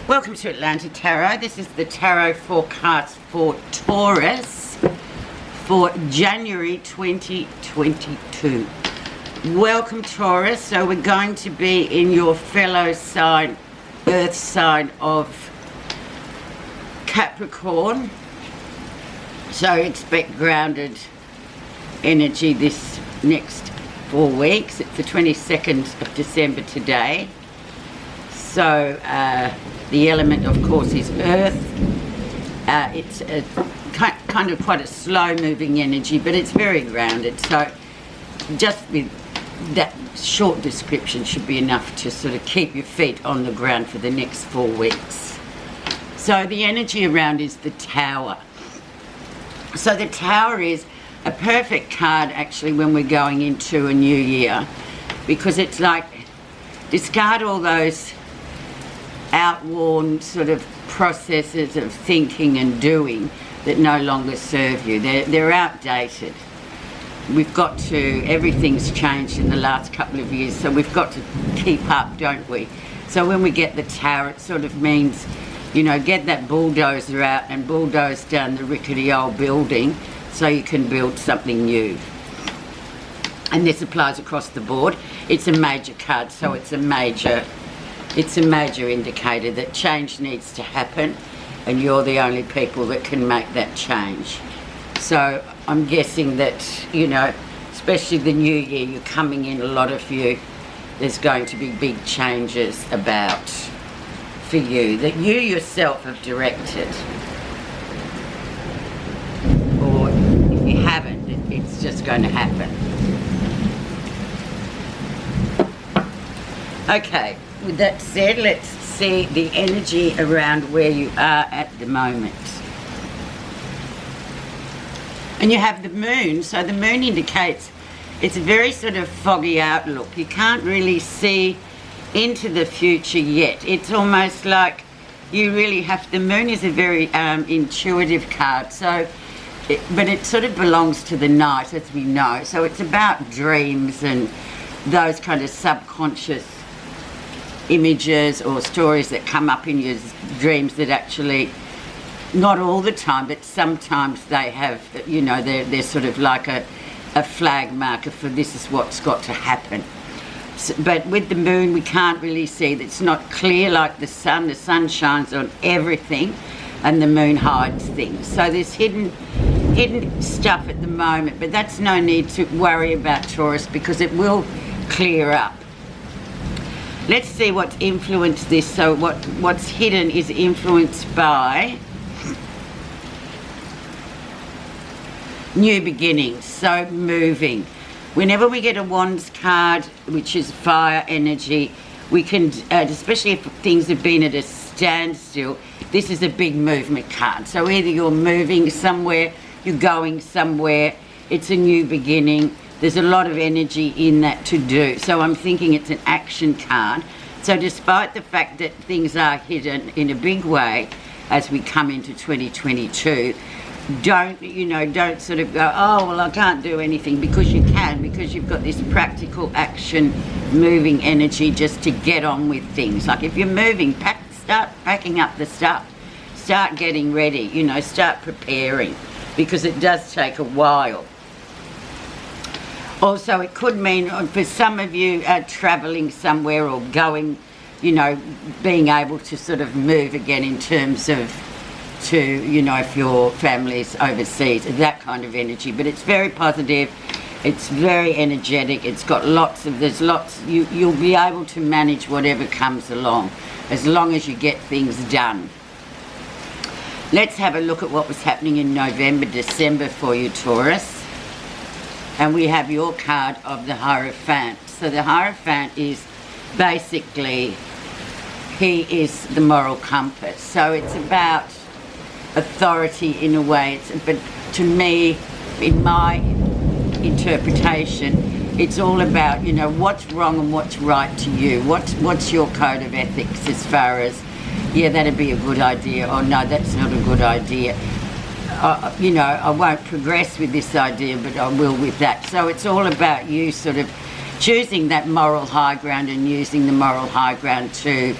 Welcome to Untitled Tarot. This is the tarot forecast for Taurus for January 2022. Welcome, Taurus. So we're going to be in your fellow sign, earth sign of Capricorn. So expect grounded energy this next 4 weeks. It's the 22nd of December today. So the element, of course, is earth. It's a kind of quite a slow-moving energy, but it's very grounded. So just with that short description should be enough to sort of keep your feet on the ground for the next 4 weeks. So the energy around is the Tower. So the Tower is a perfect card, actually, when we're going into a new year, because it's like discard all those outworn sort of processes of thinking and doing that no longer serve you. They're outdated. We've got to, everything's changed in the last couple of years, so we've got to keep up, don't we? So when we get the Tower, it sort of means, you know, get that bulldozer out and bulldoze down the rickety old building so you can build something new. And this applies across the board. It's a major card, so it's a major indicator that change needs to happen, and you're the only people that can make that change. So I'm guessing that, you know, especially the new year, you're coming in, a lot of you, there's going to be big changes about for you that you yourself have directed. Or if you haven't, it's just going to happen. Okay. With that said, let's see the energy around where you are at the moment. And you have the moon, so the moon indicates it's a very sort of foggy outlook. You can't really see into the future yet. It's almost like you really have, the moon is a very intuitive card, so but it sort of belongs to the night, as we know. So it's about dreams and those kind of subconscious images or stories that come up in your dreams that actually, not all the time, but sometimes they have, you know, they're sort of like a flag marker for this is what's got to happen. So, but with the moon, we can't really see. It's not clear like the sun. The sun shines on everything and the moon hides things. So there's hidden stuff at the moment, but that's no need to worry about, Taurus, because it will clear up. Let's see what's influenced this. So what's hidden is influenced by new beginnings, so moving. Whenever we get a Wands card, which is fire energy, we can, especially if things have been at a standstill, this is a big movement card. So either you're moving somewhere, you're going somewhere, it's a new beginning. There's a lot of energy in that to do. So I'm thinking it's an action card. So despite the fact that things are hidden in a big way as we come into 2022, don't sort of go, oh, well, I can't do anything, because you can, because you've got this practical action, moving energy just to get on with things. Like if you're moving, start packing up the stuff, start getting ready, you know, start preparing, because it does take a while. Also, it could mean for some of you travelling somewhere or going, you know, being able to sort of move again in terms of to, you know, if your family's overseas, that kind of energy. But it's very positive, it's very energetic, it's got you'll be able to manage whatever comes along, as long as you get things done. Let's have a look at what was happening in November, December for you, Taurus. And we have your card of the Hierophant. So the Hierophant is basically, he is the moral compass. So it's about authority in a way. But to me, in my interpretation, it's all about, you know, what's wrong and what's right to you. What's your code of ethics as far as, yeah, that'd be a good idea, or no, that's not a good idea. You know, I won't progress with this idea, but I will with that. So it's all about you sort of choosing that moral high ground and using the moral high ground to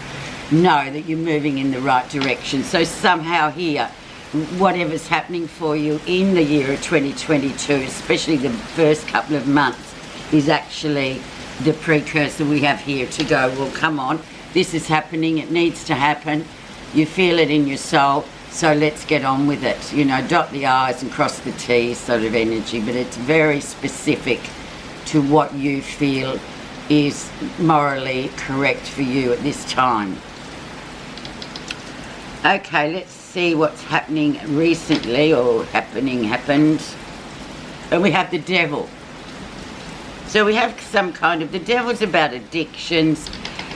know that you're moving in the right direction. So somehow here, whatever's happening for you in the year of 2022, especially the first couple of months, is actually the precursor we have here to go, well, come on, this is happening, it needs to happen, you feel it in your soul, so let's get on with it. You know, dot the I's and cross the T's sort of energy, but it's very specific to what you feel is morally correct for you at this time. Okay, let's see what's happening recently, or happened. And we have the devil. So we have some kind of, the devil's about addictions.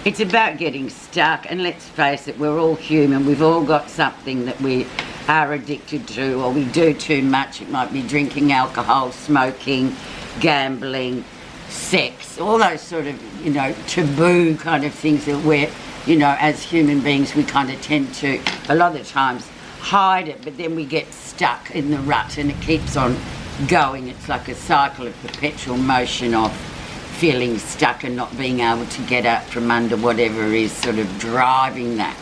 It's about getting stuck, and let's face it, we're all human. We've all got something that we are addicted to, or we do too much. It might be drinking alcohol, smoking, gambling, sex, all those sort of, you know, taboo kind of things that we're, you know, as human beings, we kind of tend to, a lot of the times, hide it, but then we get stuck in the rut and it keeps on going. It's like a cycle of perpetual motion of feeling stuck and not being able to get out from under whatever is sort of driving that.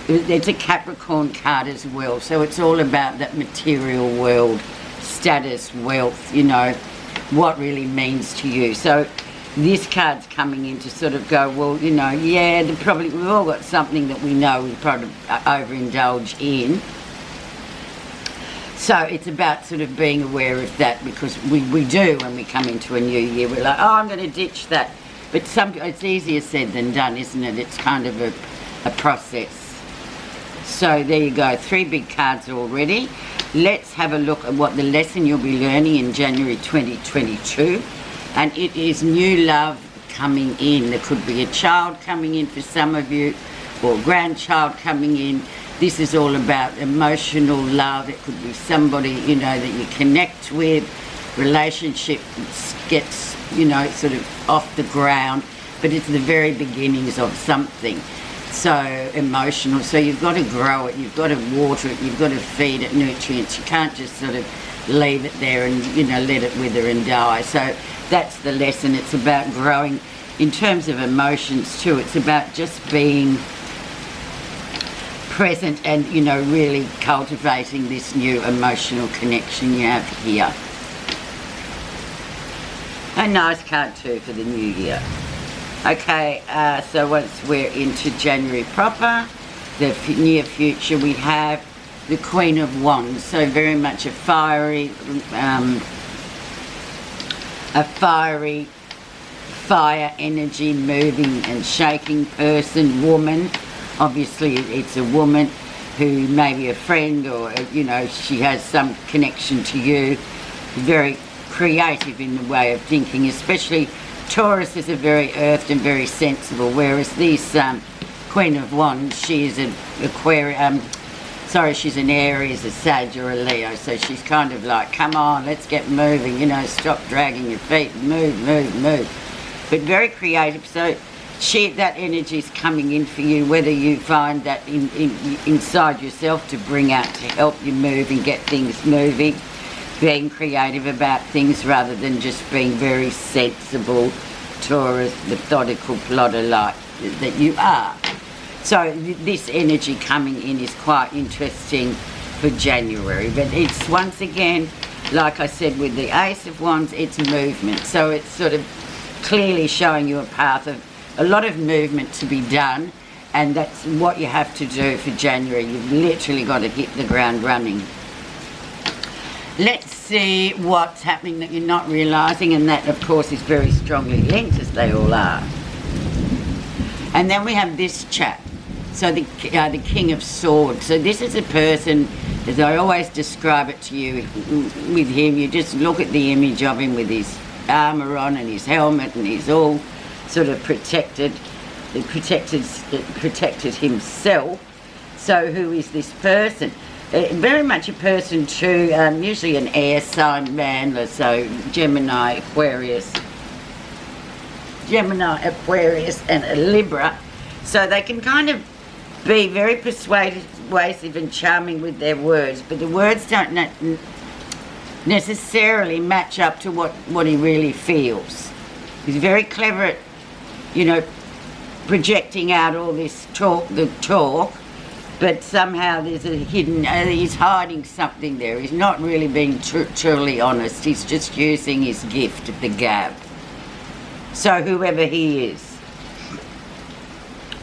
It's a Capricorn card as well, so it's all about that material world, status, wealth, you know, what really means to you. So this card's coming in to sort of go, well, you know, yeah, we've all got something that we know we probably overindulge in. So it's about sort of being aware of that, because we do when we come into a new year. We're like, oh, I'm going to ditch that. But it's easier said than done, isn't it? It's kind of a process. So there you go, 3 big cards already. Let's have a look at what the lesson you'll be learning in January 2022. And it is new love coming in. There could be a child coming in for some of you, or a grandchild coming in. This is all about emotional love. It could be somebody, you know, that you connect with. Relationship gets, you know, sort of off the ground, but it's the very beginnings of something. So emotional. So you've got to grow it. You've got to water it. You've got to feed it nutrients. You can't just sort of leave it there and, you know, let it wither and die. So that's the lesson. It's about growing in terms of emotions too. It's about just being present and, you know, really cultivating this new emotional connection you have here. A nice card too for the new year. Okay, so once we're into January proper, the near future, we have the Queen of Wands. So very much a fire energy, moving and shaking person, woman. Obviously it's a woman who may be a friend, or, you know, she has some connection to you. Very creative in the way of thinking, especially Taurus is a very earthed and very sensible, whereas this Queen of Wands, she is an she's an Aries, a Sag or a Leo, so she's kind of like, come on, let's get moving, you know, stop dragging your feet, move. But very creative, so that energy is coming in for you, whether you find that inside yourself to bring out to help you move and get things moving, being creative about things rather than just being very sensible, Taurus, methodical plotter like that you are. So this energy coming in is quite interesting for January, but it's once again, like I said with the Ace of Wands, it's movement. So it's sort of clearly showing you a path of a lot of movement to be done, and that's what you have to do for January. You've literally got to hit the ground running. Let's see what's happening that you're not realising, and that of course is very strongly linked, as they all are. And then we have this chap, so the King of Swords. So this is a person, as I always describe it to you, with him, you just look at the image of him with his armour on and his helmet, and he's all sort of protected himself. So who is this person? Very much a person too, usually an air sign man, so Gemini, Aquarius, and a Libra. So they can kind of be very persuasive and charming with their words, but the words don't necessarily match up to what he really feels. He's very clever at, you know, projecting out all this talk, but somehow there's a hidden, he's hiding something there. He's not really being truly honest. He's just using his gift of the gab. So whoever he is,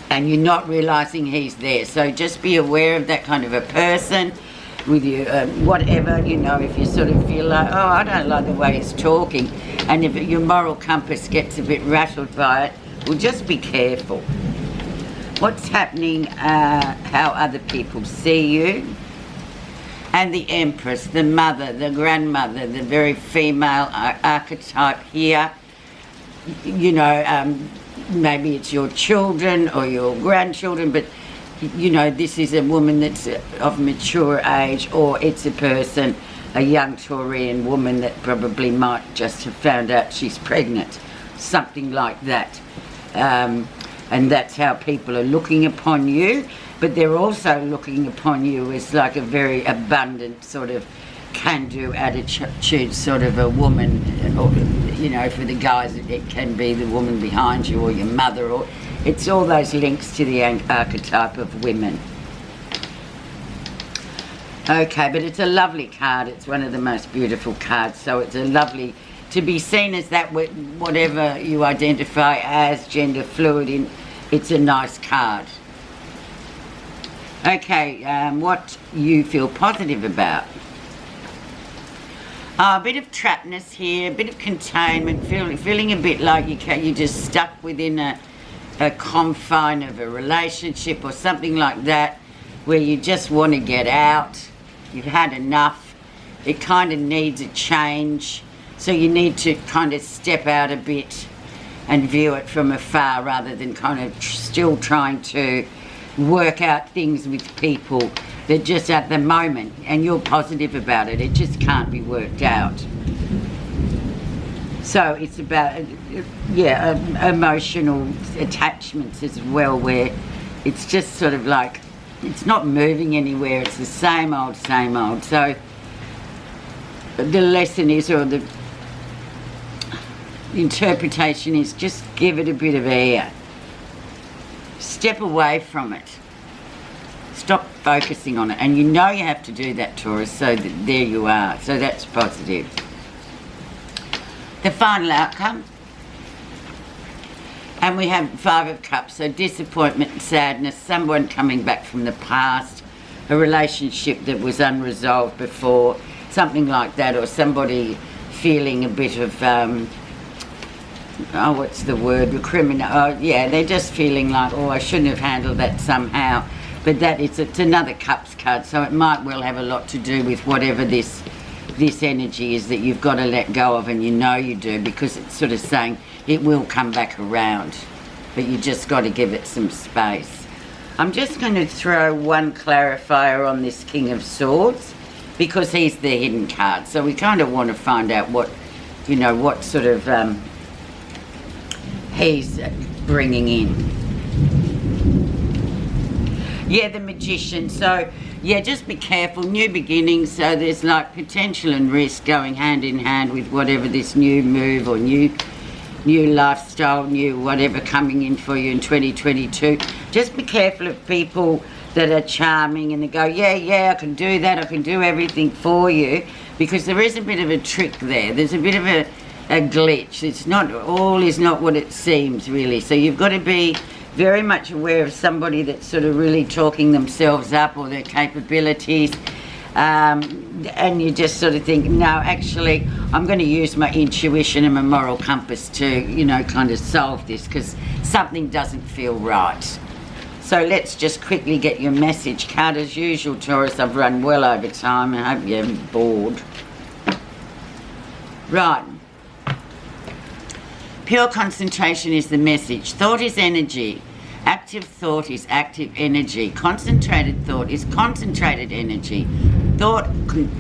and you're not realising he's there. So just be aware of that kind of a person with you, whatever, you know, if you sort of feel like, oh, I don't like the way he's talking, and if your moral compass gets a bit rattled by it, well, just be careful. What's happening, how other people see you, and the Empress, the mother, the grandmother, the very female archetype here. You know, maybe it's your children or your grandchildren, but you know, this is a woman that's of mature age, or it's a person, a young Taurian woman that probably might just have found out she's pregnant, something like that. And that's how people are looking upon you, but they're also looking upon you as like a very abundant sort of can-do attitude sort of a woman, or, you know, for the guys it can be the woman behind you or your mother, or it's all those links to the archetype of women. Okay, but it's a lovely card. It's one of the most beautiful cards, so it's a lovely, to be seen as that, whatever you identify as, gender fluid, in, it's a nice card. Okay, what you feel positive about. A bit of trappedness here, a bit of containment, feeling a bit like you're just stuck within a confine of a relationship or something like that, where you just want to get out. You've had enough. It kind of needs a change. So you need to kind of step out a bit and view it from afar, rather than kind of still trying to work out things with people that just at the moment, and you're positive about it, it just can't be worked out. So it's about, yeah, emotional attachments as well, where it's just sort of like, it's not moving anywhere, it's the same old, same old. So the lesson is, or the interpretation is, just give it a bit of air. Step away from it. Stop focusing on it. And you know you have to do that, Taurus, so that there you are. So that's positive. The final outcome. And we have 5 of Cups, so disappointment, sadness, someone coming back from the past, a relationship that was unresolved before, something like that, or somebody feeling a bit of, oh, what's the word, recriminate, oh yeah, they're just feeling like, oh, I shouldn't have handled that somehow. But that it's another Cups card, so it might well have a lot to do with whatever this energy is that you've got to let go of, and you know you do, because it's sort of saying it will come back around, but you just got to give it some space. I'm just going to throw one clarifier on this King of Swords, because he's the hidden card, so we kind of want to find out what, you know, what sort of he's bringing in. Yeah, the Magician. So yeah, just be careful, new beginnings. So there's like potential and risk going hand in hand with whatever this new move or new lifestyle, new whatever coming in for you in 2022. Just be careful of people that are charming and they go, yeah, I can do that, I can do everything for you, because there is a bit of a trick there. There's a bit of a glitch. It's not, all is not what it seems, really. So you've got to be very much aware of somebody that's sort of really talking themselves up, or their capabilities, and you just sort of think, no, actually, I'm going to use my intuition and my moral compass to, you know, kind of solve this, because something doesn't feel right. So let's just quickly get your message card. As usual, Taurus, I've run well over time. I hope you're bored. Right. Pure concentration is the message. Thought is energy. Active thought is active energy. Concentrated thought is concentrated energy. Thought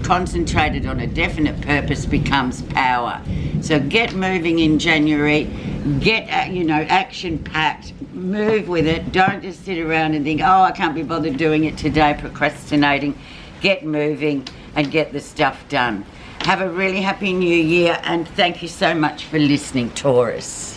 concentrated on a definite purpose becomes power. So get moving in January. Get, you know, action-packed. Move with it. Don't just sit around and think, oh, I can't be bothered doing it today, procrastinating. Get moving and get the stuff done. Have a really happy new year, and thank you so much for listening, Taurus.